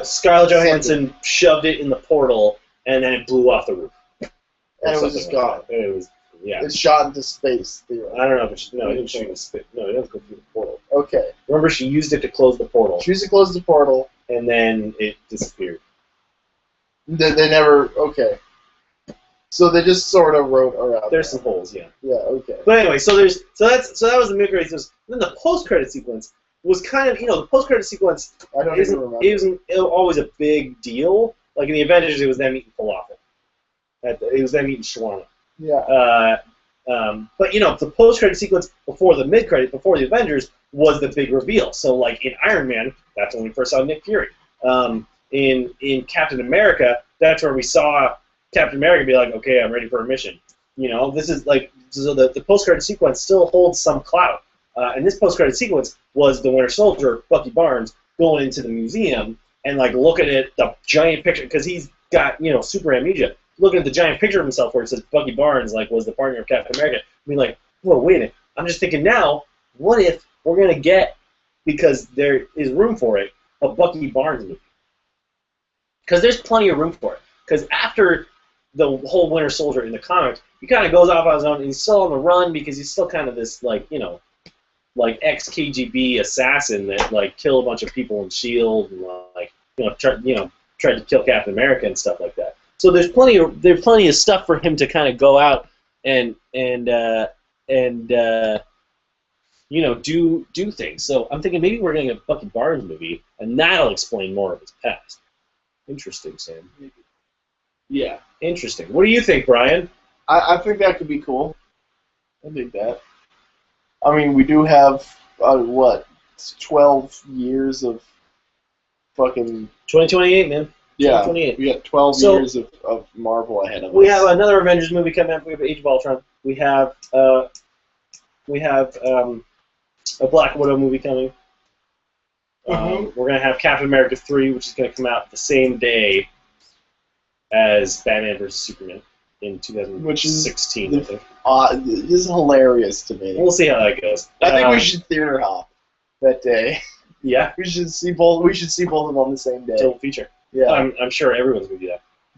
Scarlett Johansson shoved it in the portal, and then it blew off the roof. And it was just gone. It was, yeah. It shot into space. I don't know, but no, it didn't shoot into space. No, it doesn't go through the portal. Okay. Remember, she used it to close the portal. She used to close the portal, and then it disappeared. They never. Okay. So they just sort of wrote around. There's some holes, yeah. Yeah. Okay. But anyway, so that was the mid-credit sequence. Then the post-credit sequence was kind of, the post-credit sequence. I don't even remember. It was always a big deal. Like in the Avengers, it was them eating falafel. It was them eating shawarma. Yeah. But the post-credit sequence before the mid-credit, before the Avengers, was the big reveal. So like in Iron Man, that's when we first saw Nick Fury. In Captain America, that's where we saw Captain America be like, okay, I'm ready for a mission. This is like, so the post-credit sequence still holds some clout. And this post-credit sequence was the Winter Soldier, Bucky Barnes, going into the museum and like looking at the giant picture, because he's got, super amnesia, looking at the giant picture of himself where it says Bucky Barnes like was the partner of Captain America. I mean, like, whoa, wait a minute. I'm just thinking now, what if we're going to get, because there is room for it, a Bucky Barnes movie? Because there's plenty of room for it. Because after the whole Winter Soldier in the comics, he kind of goes off on his own, and he's still on the run because he's still kind of this, like, ex-KGB assassin that, like, killed a bunch of people in S.H.I.E.L.D. and, like, tried to kill Captain America and stuff like that. So there's plenty of stuff for him to kind of go out and do things. So I'm thinking maybe we're getting a Bucky Barnes movie, and that'll explain more of his past. Interesting, Sam. Yeah, interesting. What do you think, Brian? I think that could be cool. I think that. I mean, we do have, 12 years of fucking... 2028, man. Yeah, 2028. we got 12 years of Marvel ahead of us. We have another Avengers movie coming up. We have Age of Ultron. We have a Black Widow movie coming. We're going to have Captain America 3, which is going to come out the same day as Batman vs. Superman in 2016, I think. This is hilarious to me. We'll see how that goes. I think we should theater hop that day. Yeah? We should see both of them on the same day. Double feature. Yeah. I'm sure everyone's going to do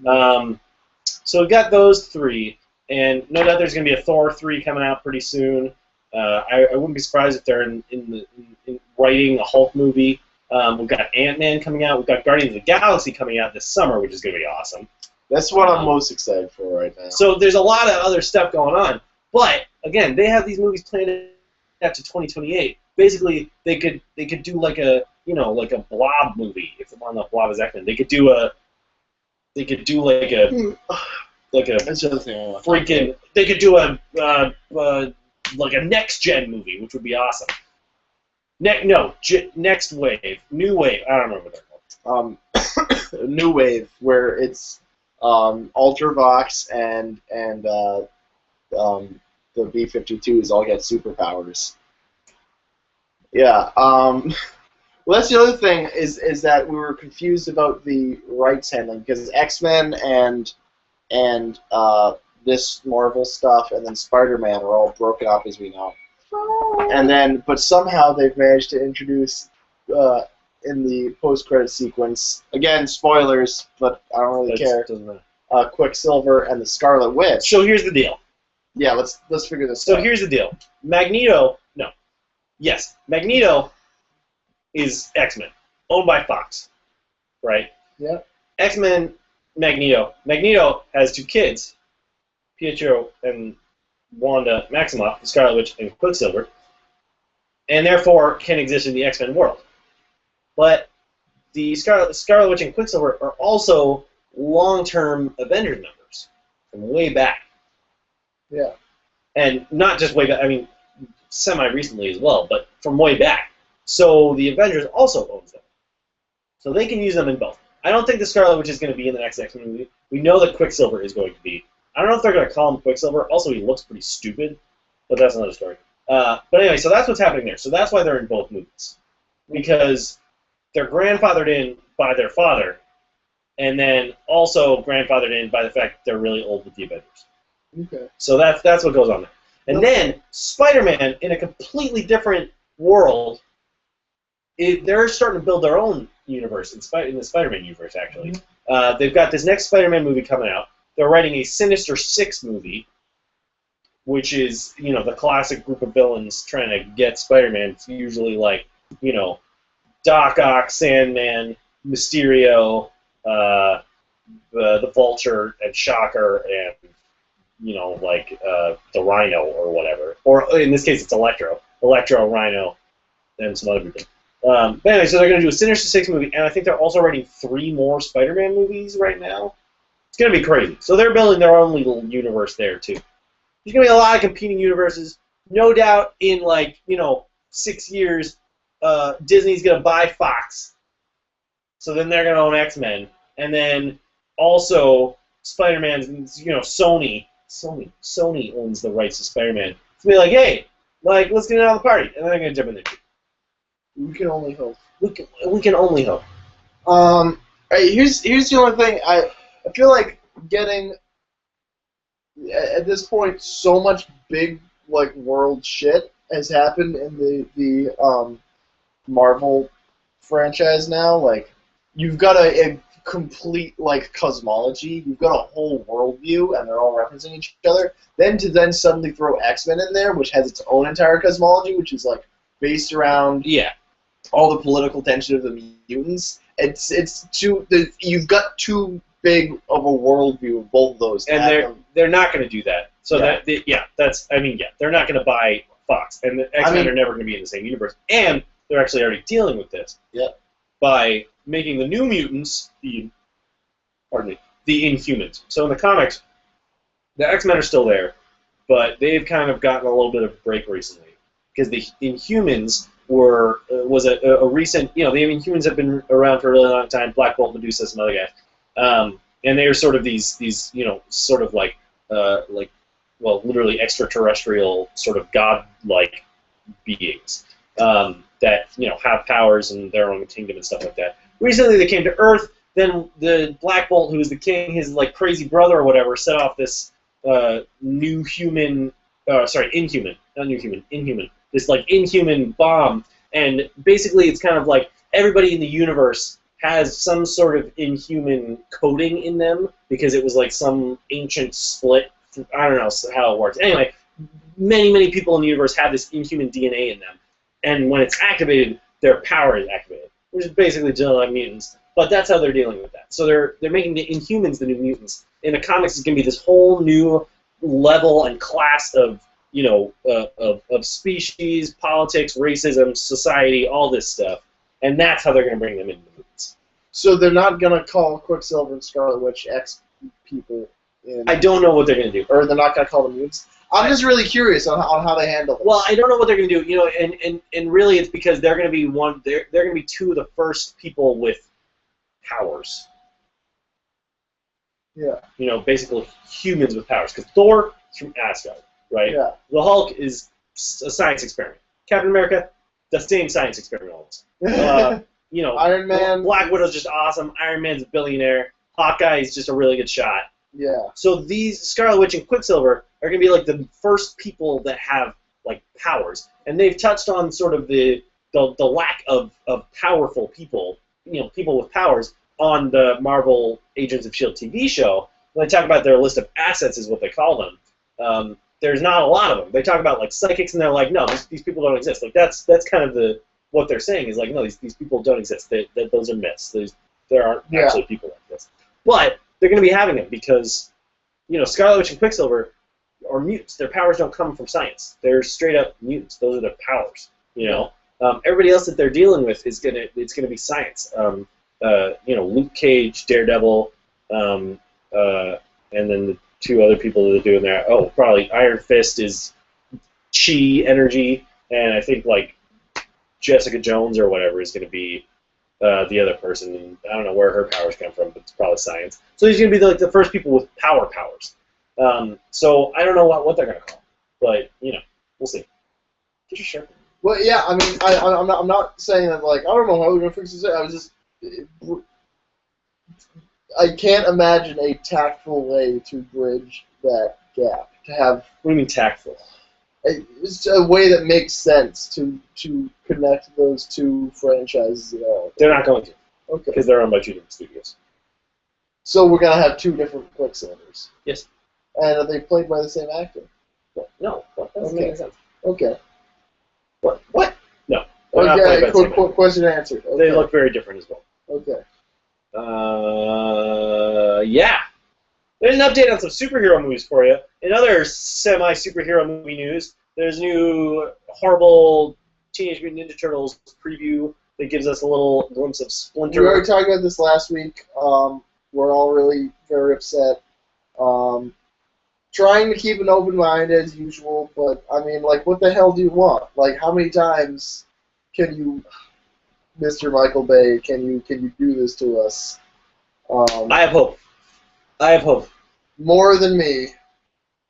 that. So we've got those three, and no doubt there's going to be a Thor 3 coming out pretty soon. I wouldn't be surprised if they're in writing a Hulk movie. We've got Ant-Man coming out. We've got Guardians of the Galaxy coming out this summer, which is going to be awesome. That's what I'm most excited for right now. So there's a lot of other stuff going on. But, again, they have these movies planned out to 2028. Basically, they could do like a Blob movie if they want to Blob is X-Men. They could do like a freaking. They could do like a next gen movie, which would be awesome. Next Wave, New Wave. I don't remember what they're called. New Wave, where it's Ultravox and the B-52s all get superpowers. Yeah. Well, that's the other thing is that we were confused about the rights handling because X-Men and this Marvel stuff and then Spider-Man are all broken up as we know. And then, but somehow they've managed to introduce in the post-credit sequence, again, spoilers, but I don't really care. Doesn't matter. Quicksilver and the Scarlet Witch. So here's the deal. Yeah, let's figure this out. So here's the deal. Magneto is X-Men, owned by Fox, right? Yeah. X-Men, Magneto. Magneto has two kids, Pietro and Wanda Maximoff, the Scarlet Witch and Quicksilver, and therefore can exist in the X-Men world. But the Scarlet Witch and Quicksilver are also long-term Avengers members from way back. Yeah. And not just way back, I mean, semi-recently as well, but from way back. So the Avengers also owns them. So they can use them in both. I don't think the Scarlet Witch is going to be in the next X-Men movie. We know that Quicksilver is going to be. I don't know if they're going to call him Quicksilver. Also, he looks pretty stupid, but that's another story. But anyway, so that's what's happening there. So that's why they're in both movies, because they're grandfathered in by their father, and then also grandfathered in by the fact that they're really old with the Avengers. Okay. So that's what goes on there. And then Spider-Man, in a completely different world, they're starting to build their own universe in the Spider-Man universe, actually. They've got this next Spider-Man movie coming out. They're writing a Sinister Six movie, which is, the classic group of villains trying to get Spider-Man. It's usually like, Doc Ock, Sandman, Mysterio, the Vulture, and Shocker, and, the Rhino or whatever. Or in this case, it's Electro, Rhino, and some other people. But anyway, so they're going to do a Sinister Six movie, and I think they're also writing 3 more Spider-Man movies right now. It's going to be crazy. So they're building their own little universe there, too. There's going to be a lot of competing universes. No doubt in, 6 years, Disney's going to buy Fox. So then they're going to own X-Men. And then also Spider-Man's, Sony owns the rights to Spider-Man. It's going to be like, hey, let's get in on the party. And then they're going to jump in there. We can only hope. We can only hope. Here's the only thing. I feel like getting at this point so much big world shit has happened in the Marvel franchise now. You've got a complete cosmology. You've got a whole worldview, and they're all referencing each other. Then to suddenly throw X-Men in there, which has its own entire cosmology, which is based around all the political tension of the mutants. You've got too big of a worldview of both of those. And they're not going to do that. So they're not going to buy Fox, and the X-Men are never going to be in the same universe. And they're actually already dealing with this by making the New Mutants the Inhumans. So in the comics, the X-Men are still there, but they've kind of gotten a little bit of a break recently because the Inhumans was a recent, the Inhumans have been around for a really long time. Black Bolt, Medusa, some other guys, and they are sort of these literally extraterrestrial sort of god-like beings that have powers and their own kingdom and stuff like that. Recently, they came to Earth. Then the Black Bolt, who was the king, his crazy brother or whatever, set off this inhuman. This inhuman bomb, and basically it's kind of like everybody in the universe has some sort of inhuman coding in them because it was some ancient split. I don't know how it works. Anyway, many people in the universe have this inhuman DNA in them, and when it's activated, their power is activated, which is basically just like mutants. But that's how they're dealing with that. So they're making the Inhumans the new mutants. In the comics, it's going to be this whole new level and class of of species, politics, racism, society, all this stuff, and that's how they're going to bring them into the movies. So they're not going to call Quicksilver and Scarlet Witch X people in... I don't know what they're going to do. Or they're not going to call them mutants? I'm just really curious on how they handle it. Well, I don't know what they're going to do, and really it's because they're going to be they're going to be 2 of the first people with powers. Yeah. Basically humans with powers, because Thor is from Asgard. Right? Yeah. The Hulk is a science experiment. Captain America, the same science experiment almost. Iron Man. Black Widow's just awesome. Iron Man's a billionaire. Hawkeye is just a really good shot. Yeah. So these Scarlet Witch and Quicksilver are going to be the first people that have powers, and they've touched on sort of the lack of powerful people, people with powers on the Marvel Agents of S.H.I.E.L.D. TV show. When they talk about their list of assets, is what they call them. There's not a lot of them. They talk about psychics, and they're like, no, these people don't exist. That's kind of what they're saying is no, these people don't exist. Those are myths. There aren't actually people like this. But they're going to be having them because Scarlet Witch and Quicksilver are mutants. Their powers don't come from science. They're straight up mutants. Those are their powers. Everybody else that they're dealing with it's gonna be science. Luke Cage, Daredevil, and then the 2 other people that are doing that. Oh, probably Iron Fist is chi energy, and I think Jessica Jones or whatever is going to be the other person. And I don't know where her powers come from, but it's probably science. So he's going to be the first people with powers. So I don't know what they're going to call, but we'll see. Sure. Well, yeah, I mean, I'm not saying that, like, I don't know how we're going to fix this. I was just... I can't imagine a tactful way to bridge that gap. To have... What do you mean tactful? It's a way that makes sense to connect those two franchises at all. They're not going to. Okay. Because they're owned by two different studios. So we're going to have two different Quicksanders. Yes. And are they played by the same actor? No. That doesn't make any sense. Okay. What? No. They're not played by the same actor. Question answered. Okay. They look very different as well. Okay. Yeah. There's an update on some superhero movies for you. In other semi-superhero movie news, there's a new horrible Teenage Mutant Ninja Turtles preview that gives us a little glimpse of Splinter. We already talked about this last week. We're all really very upset. Trying to keep an open mind as usual, but, I mean, like, what the hell do you want? Like, how many times can you, Mr. Michael Bay, can you do this to us? I have hope. More than me.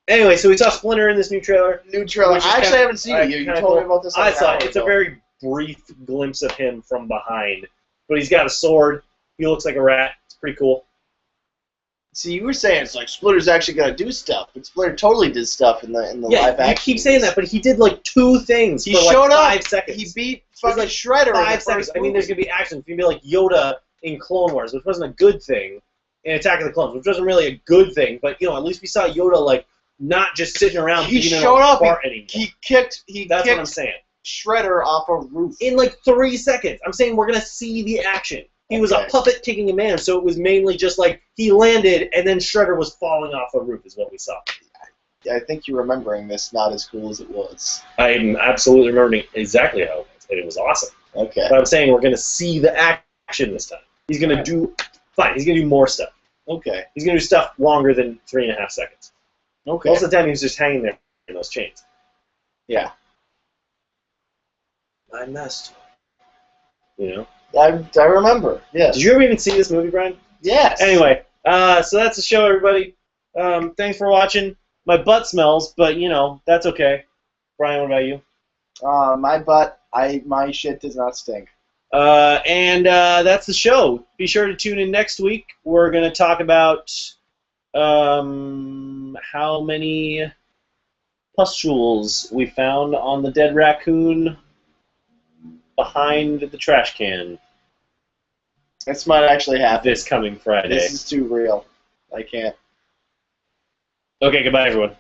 Anyway, so we saw Splinter in this new trailer. I actually haven't seen it. You told me about this. I saw it. It's a very brief glimpse of him from behind, but he's got a sword. He looks like a rat. It's pretty cool. See, you were saying it's like Splinter's actually got to do stuff, but Splinter totally did stuff in the live action. You keep saying that, but he did like 2 things. He for showed like 5 up. seconds. He beat fucking like Shredder. 5 seconds. I mean, there's gonna be action. It's gonna be like Yoda in Clone Wars, which wasn't a good thing, in Attack of the Clones, which wasn't really a good thing. But you know, at least we saw Yoda like not just sitting around. He showed up. He kicked. That's what I'm saying. Shredder off a roof in like 3 seconds. I'm saying we're gonna see the action. He was a puppet kicking a man, so it was mainly just like he landed and then Shredder was falling off a roof is what we saw. I think you're remembering this not as cool as it was. I'm absolutely remembering exactly how it was, and it was awesome. Okay. But I'm saying we're going to see the action this time. He's going to do, fine, he's going to do more stuff. Okay. He's going to do stuff longer than 3.5 seconds. Okay. Most of the time he was just hanging there in those chains. Yeah. I messed. You know? I remember, yeah. Did you ever even see this movie, Brian? Yes. Anyway, so that's the show, everybody. Thanks for watching. My butt smells, but, you know, that's okay. Brian, what about you? My shit does not stink. And that's the show. Be sure to tune in next week. We're going to talk about how many pustules we found on the dead raccoon behind the trash can. This might actually happen. This coming Friday. This is too real. I can't. Okay, goodbye, everyone.